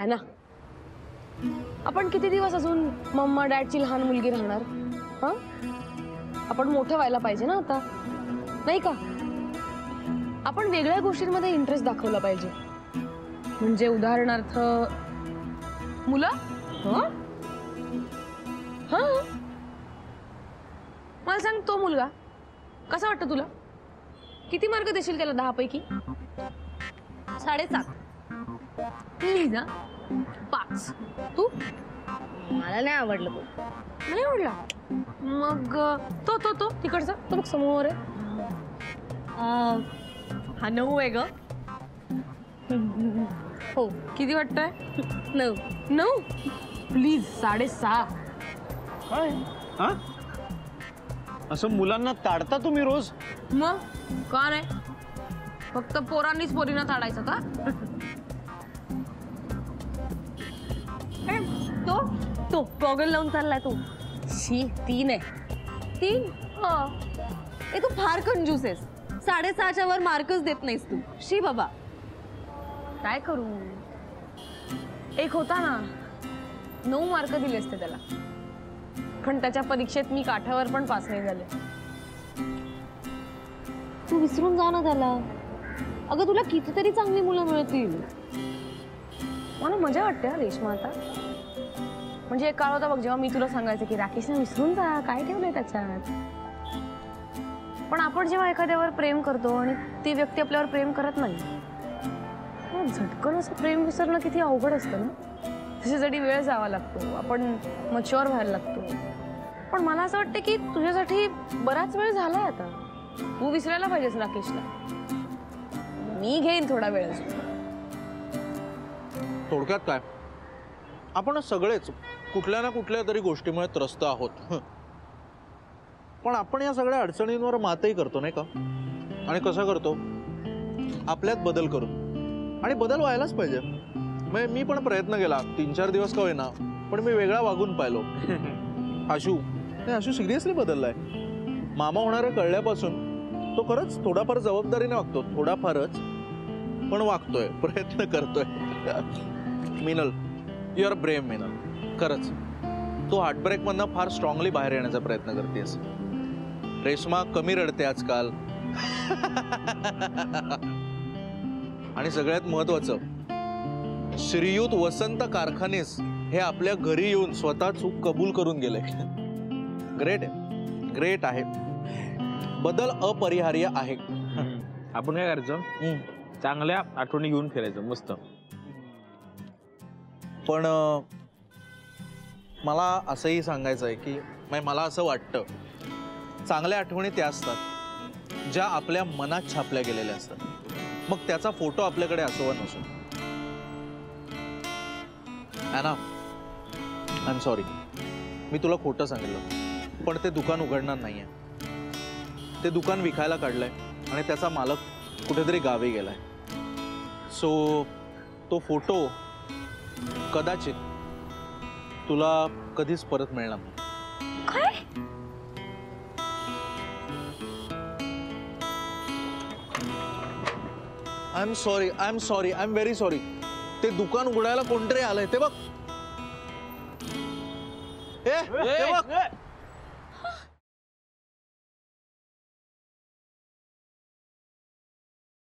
है ना? आपण किती दिवस अजून मम्मा डॅडची लहान मुलगी राहणार? हा, आपण मोठं व्हायला पाहिजे ना आता, नाही का? आपण वेगळ्या गोष्टींमध्ये इंटरेस्ट दाखवला पाहिजे. म्हणजे उदाहरणार्थ मुलं. हा, मला सांग, तो मुलगा कसा वाटतो तुला? किती मार्क देशील त्याला 10 पैकी? 7.5. प्लीज ना, 5. तू? मला नाही आवडलं तो. नाही आवडला? मग तो तो तो तिकडचा तो बघ समोर आहे. हा 9 आहे ग. हो, किती वाटतंय? 9. 9? प्लीज 6.5. काय? हा, असं मुलांना ताडता तुम्ही रोज? मग का नाही? फक्त पोरांनीच पोरींना ताडायचं का? तो तो गॉगल लावून चाललाय तो. शी, 3 आहे. 3? हा. ए तू फार कंजूस आहेस. 6.5च्या वर मार्कच देत नाहीस तू. शी बाबा. काय करू? एक होता ना, 9 मार्क दिले असते त्याला, पण त्याच्या परीक्षेत मी काठावर पण पास नाही झाले. तू विसरून जा ना त्याला. अगं तुला कितीतरी चांगली मुलं मिळतील. मला मजा वाटते हा रेश्मा आता. म्हणजे एक काळ होता बघ जेव्हा मी तुला सांगायचं की राकेशने विसरून जा, काय ठेवलंय त्याच्यात. पण आपण जेव्हा एखाद्यावर प्रेम करतो आणि ती व्यक्ती आपल्यावर प्रेम करत नाही, झटकन असं प्रेम विसरणं किती अवघड असतं ना. त्याच्यासाठी वेळ जावा लागतो, आपण मच्युअर व्हायला लागतो. पण मला असं वाटतं की तुझ्यासाठी बराच वेळ झालाय आता. तू विसरायला पाहिजेस राकेशला. मी घेईन थोडा वेळ. थोडक्यात काय, आपण सगळेच कुठल्या ना कुठल्या तरी गोष्टीमुळे त्रस्त आहोत. पण आपण या सगळ्या अडचणींवर मातही करतो नाही का? आणि कसं करतो? आपल्यात बदल करून. आणि बदल व्हायलाच पाहिजे. म्हणजे मी पण प्रयत्न केला 3-4 दिवस का होईना, पण मी वेगळा वागून पाहिलो. आशू सिरियसली बदललाय. मामा होणारे कळल्यापासून तो खरंच थोडाफार जबाबदारीने वागतो. थोडाफारच पण वागतोय, प्रयत्न करतोय. Minal, you are brave Minal. खरंच तू हार्टब्रेक मधनं फार स्ट्रॉंगली बाहेर येण्याचा प्रयत्न करतेस. रेश्मा कमी रडते आजकाल. आणि सगळ्यात महत्वाचं, श्रीयुत वसंत कारखानीस हे आपल्या घरी येऊन स्वतः चूक कबूल करून गेले. ग्रेट आहे, ग्रेट आहे. बदल अपरिहार्य आहे. आपण काय करायचं, चांगल्या आठवणी घेऊन फिरायचं मस्त. पण मला असंही सांगायचं आहे की मला असं वाटतं, चांगल्या आठवणी त्या असतात ज्या आपल्या मनात छापल्या गेलेल्या असतात. मग त्याचा फोटो आपल्याकडे असो वा नसो. ॲना, आय एम सॉरी, मी तुला खोटं सांगितलं. पण ते दुकान उघडणार नाहीये. ते दुकान विकायला काढलंय आणि त्याचा मालक कुठेतरी गावी गेलाय. सो तो फोटो कदाचित तुला कधीच परत मिळणार नाही. काय? I am sorry, I am sorry, I am very sorry. ते दुकान उघडायला कोणतरी आलंय. ते बघ, ते बघ.